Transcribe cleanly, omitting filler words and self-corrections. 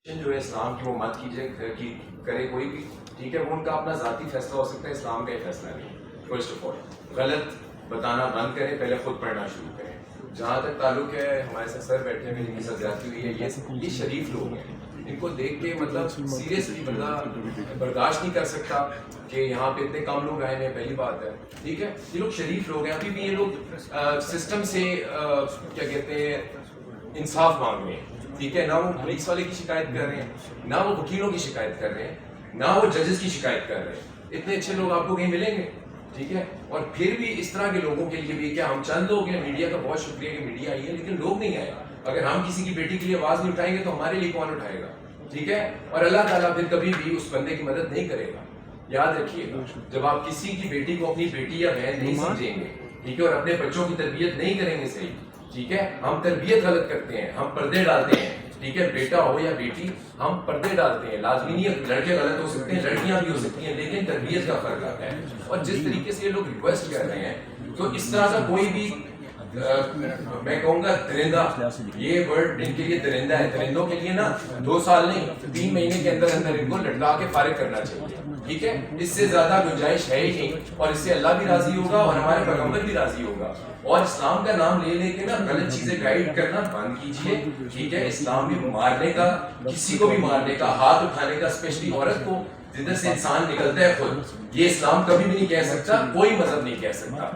جو ہے اسلام کی وہ مت کیجیے کرے کوئی بھی، ٹھیک ہے، وہ ان کا اپنا ذاتی فیصلہ ہو سکتا ہے، اسلام کا یہ فیصلہ نہیں۔ فرسٹ آف آل غلط بتانا بند کریں، پہلے خود پڑھنا شروع کریں۔ جہاں تک تعلق ہے ہمارے ساتھ سر بیٹھے ہیں جن کے ساتھ زیادتی ہوئی ہے، یہ شریف لوگ ہیں، ان کو دیکھ کے مطلب سیریسلی بندہ برداشت نہیں کر سکتا کہ یہاں پہ اتنے کم لوگ آئے ہیں، پہلی بات ہے، ٹھیک ہے، یہ لوگ شریف لوگ ہیں، ابھی بھی یہ لوگ سسٹم سے کیا کہتے ہیں انصاف مانگ رہے ہیں، ٹھیک ہے، نہ وہ پولیس والے کی شکایت کر رہے ہیں، نہ وہ وکیلوں کی شکایت کر رہے ہیں، نہ وہ ججز کی شکایت کر رہے ہیں۔ اتنے اچھے لوگ آپ کو کہیں ملیں گے، ٹھیک ہے، اور پھر بھی اس طرح کے لوگوں کے لیے بھی کیا ہم چند لوگ ہیں، میڈیا کا بہت شکریہ کہ میڈیا آئی ہے، لیکن لوگ نہیں آئے۔ اگر ہم کسی کی بیٹی کے لیے آواز نہیں اٹھائیں گے تو ہمارے لیے کون اٹھائے گا، ٹھیک ہے، اور اللہ تعالیٰ پھر کبھی بھی اس بندے کی مدد نہیں کرے گا۔ یاد رکھیے گا، جب آپ کسی کی بیٹی کو اپنی بیٹی یا بہن نہیں سمجھیں گے، ٹھیک ہے، اور اپنے بچوں کی تربیت نہیں کریں گے صحیح، ٹھیک ہے، ہم تربیت غلط کرتے ہیں، ہم پردے ڈالتے ہیں، ٹھیک ہے، بیٹا ہو یا بیٹی ہم پردے ڈالتے ہیں، لازمی نہیں لڑکے غلط ہو سکتے ہیں، لڑکیاں بھی ہو سکتی ہیں، لیکن تربیت کا فرق آتا ہے۔ اور جس طریقے سے یہ لوگ ریکویسٹ کر رہے ہیں تو اس طرح کا کوئی بھی میں کہوں گا درندہ، یہ ورڈ ان کے لیے درندہ ہے، درندوں کے لیے نا 2 سال نہیں 3 مہینے کے اندر اندر ان کو لٹکا کے فارغ کرنا چاہیے، ٹھیک ہے، اس سے زیادہ گنجائش ہے ہی نہیں، اور اس سے اللہ بھی راضی ہوگا اور ہمارے پیغمبر بھی راضی ہوگا۔ اور اسلام کا نام لے لے کے نا غلط چیزیں گائیڈ کرنا بند کیجیے، ٹھیک ہے، اسلام بھی مارنے کا، کسی کو بھی مارنے کا، ہاتھ اٹھانے کا، اسپیشلی عورت کو جدھر سے انسان نکلتا ہے خود، یہ اسلام کبھی بھی نہیں کہہ سکتا، کوئی مذہب نہیں کہہ سکتا۔